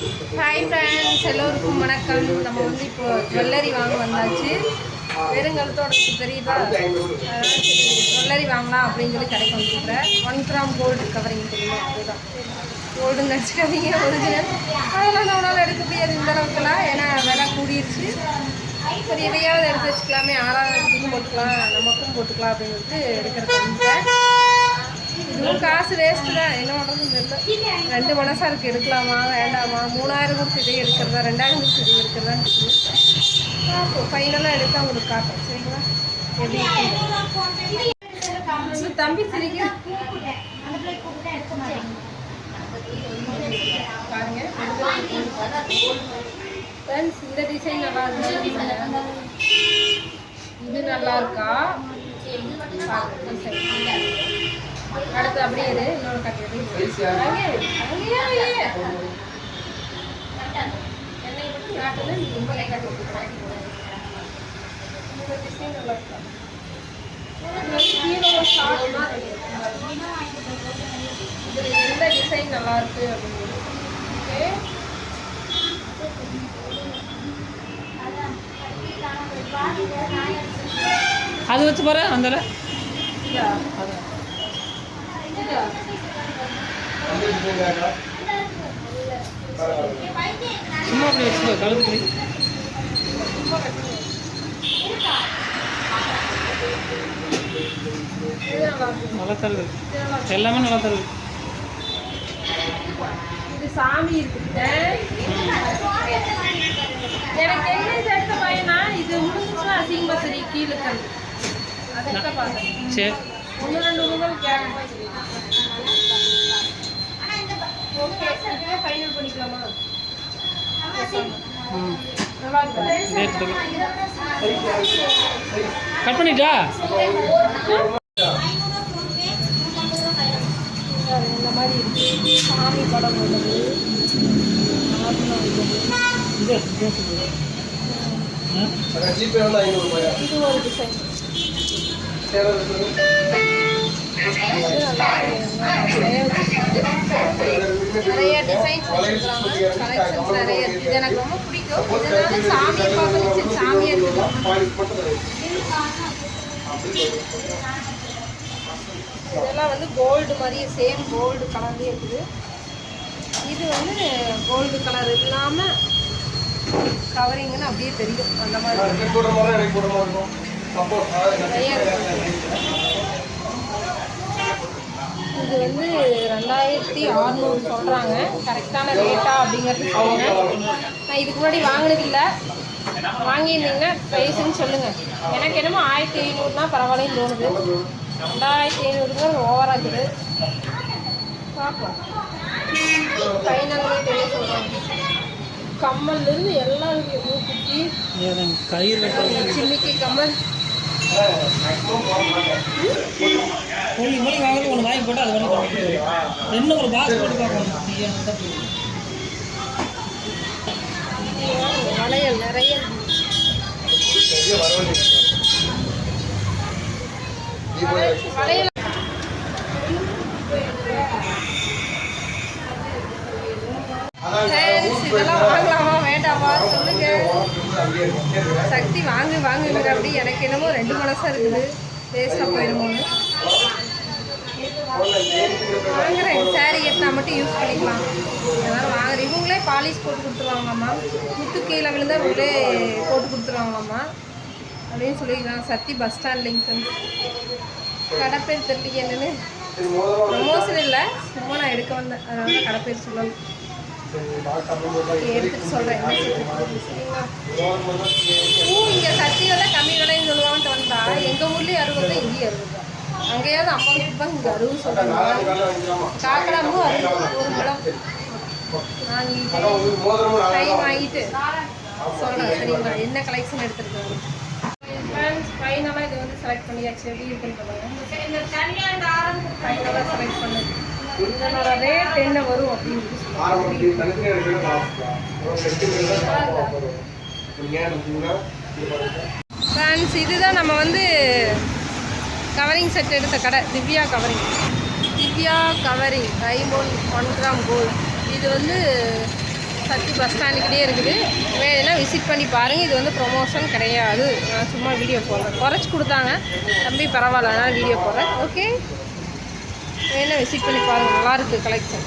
Hi friends, எல்லோருக்கும் வணக்கம். நம்ம வந்து இப்போ ஜுவல்லரி வாங்க வந்தாச்சு. வெறுங்கலத்தோட தெரியுதா, அதனால் சரி ஜுவல்லரி வாங்கலாம் அப்படின்னு சொல்லி கடைக்கு வந்துருக்குறேன். 1 கிராம் கோல்டு கவரிங் தெரியுமா, அதுதான். கோல்டுன்னு நினச்சிக்காதீங்க, ஒரிஜினல். அதெல்லாம் நம்மளால் எடுக்க முடியாது இந்த அளவுக்குலாம், ஏன்னா விலை கூடிருச்சு. சரி எதையாவது எடுத்து வச்சுக்கலாமே, 6,000 போட்டுக்கலாம், நமக்கும் போட்டுக்கலாம் அப்படின்னு சொல்லிட்டு எடுக்கிறது வந்துட்டேன். இதுவும் காசு வேஸ்ட்டு தான், என்ன பண்ணுறதுன்னு தெரியல. 2 மனசாக இருக்குது, எடுக்கலாமா வேண்டாமா, 3000 கொடுத்து இதை எடுக்கிறதா 2000 கொடுத்து இதை எடுக்கிறதான்னு பார்ப்போம். ஃபைனலாக எடுத்து அவங்களுக்கு காட்டும், சரிங்களா? எப்படி தம்பி சிரிக்க பாருங்க. ஃப்ரெண்ட்ஸ், இந்த டிசைன் நல்லா இருக்கு. இது நல்லா இருக்கா? அடுத்து அப்படியே இரு, இன்னொரு கட்டி என்னை மட்டும் காட்டுது. நீ ரொம்ப லைட்டாக கொடுத்துருக்கேன். இந்த டிசைன் நல்லா இருக்கா? இதில் எந்த டிசைன் நல்லா இருக்கு அப்படின்னு. ஓகே, அது வச்சு பாரு. அந்த சும்மா அப்படி வச்சு கழுத்து நல்லா தருது, எல்லாமே நல்லா தருது. இது சாமி இருக்குது. எனக்கு என்ன சேர்த்த பையனா, இது முடிஞ்சுச்சுன்னா அசிங்கமா சரி கீழே கண்டு அதுதான் பார்த்தேன். சரி, 1-2 ரூபாய் கேட்க. ஓகே, இதுவே ஃபைனல் பண்ணிக்கலாமா? நல்லா இருக்கு. கட் பண்ணிட்டா இந்த மாதிரி இருக்கு. சாமி படம் உள்ளது. இது ஒரு டிசைன். நிறைய டிசைன்ஸ் வச்சுருக்காங்க, கலெக்ஷன்ஸ் நிறைய இருக்குது. இது எனக்கு ரொம்ப பிடிக்கும். இதனால சாமியை பார்க்கணும், சாமியை இதெல்லாம் வந்து கோல்டு மாதிரியே சேம் கோல்டு கலர்லேயே இருக்குது. இது வந்து கோல்டு கலர் இல்லாமல் கவரிங்னு அப்படியே தெரியும். அந்த மாதிரி இது வந்து 2600 சொல்கிறாங்க. கரெக்டான ரேட்டா அப்படிங்கிறது சொல்லுங்கள். நான் இதுக்கு முன்னாடி வாங்கினதில்லை, வாங்கியிருந்தீங்கன்னா ப்ரைஸுன்னு சொல்லுங்கள். எனக்கு என்னமோ 1500 பரவாயில்லன்னு தோணுது. 2500 ஓவராகுது. பார்ப்போம், ஃபைனல் ரேட் என்ன சொல்கிறாங்க. கம்மல்லேருந்து எல்லாம் இருக்குது. மூக்குத்தி, கயிறு, சின்னிக்கு கம்மல். மொழி வாங்கி ஒன்று வாங்கி போட்டு அது பண்ணி என்ன ஒரு பாக்ஸ் போட்டு பார்க்கணும். வளையல் நிறைய வளையல். இதெல்லாம் வாங்கலாமா வேண்டாமா சொல்லுங்க. சக்தி வாங்கு வாங்குங்கிற அப்படி எனக்கு என்னமோ 2 மனசாக இருக்குது. வேஸ்ட்டாக போயிடுமோன்னு வாங்குறேன். சாரி எடுத்தா மட்டும் யூஸ் பண்ணிக்கலாம், அதனால் வாங்குறேன். இவங்களே பாலிஷ் போட்டு கொடுத்துருவாங்களாம்மா, முத்து கீழே விழுந்தா இவங்களே போட்டு கொடுத்துருவாங்களாம்மா அப்படின்னு சொல்லிக்கலாம். சக்தி பஸ் ஸ்டாண்ட்லிங்க கடை பேர் தெரியல என்னன்னு. ப்ரமோஷன் இல்லை, சும்மா நான் எடுக்க வந்தேன், அதனால கடை பேர் சொல்லணும். எடுத்துட்டு சொல்கிறேன். இங்கே சக்தியோட கம்மி விலைன்னு சொல்லுவான்ட்டு வந்தா, எங்கள் ஊர்லேயே 60, இங்கேயும் 60. அங்கேயாவது 50 ரூபாய், இங்கே 60 சொல்கிறாங்க. காக்கடாமும் 60 ஒரு கிலோ வாங்கிட்டு டைம் வாங்கிட்டு சொல்கிறேன், சரிங்களா? என்ன கலெக்ஷன் எடுத்துருக்காங்க. ஃபைனலாக இதை வந்து செலக்ட் பண்ணியாச்சு. எப்படி இருக்குன்னு சொல்லுவாங்க. ஃபைனலாக செலக்ட் பண்ணது இதனோட ரேட் என்ன வரும் அப்படின்னு ஃப்ரெண்ட்ஸ், இதுதான் நம்ம வந்து கவரிங் செட் எடுத்த கடை, Divya covering. Divya covering diamond 1 gram gold. இது வந்து சக்தி பஸ் ஸ்டாண்டுக்கிட்டே இருக்குது. வேணும்னா விசிட் பண்ணி பாருங்கள். இது வந்து ப்ரொமோஷன் கிடையாது, நான் சும்மா வீடியோ போடுறேன். குறைச்சி கொடுத்தாங்க தம்பி, பரவாயில்ல, அதனால் வீடியோ போடுறேன். ஓகே, வேணால் விசிட் பண்ணி பாருங்கள், நல்லாயிருக்கு கலெக்ஷன்.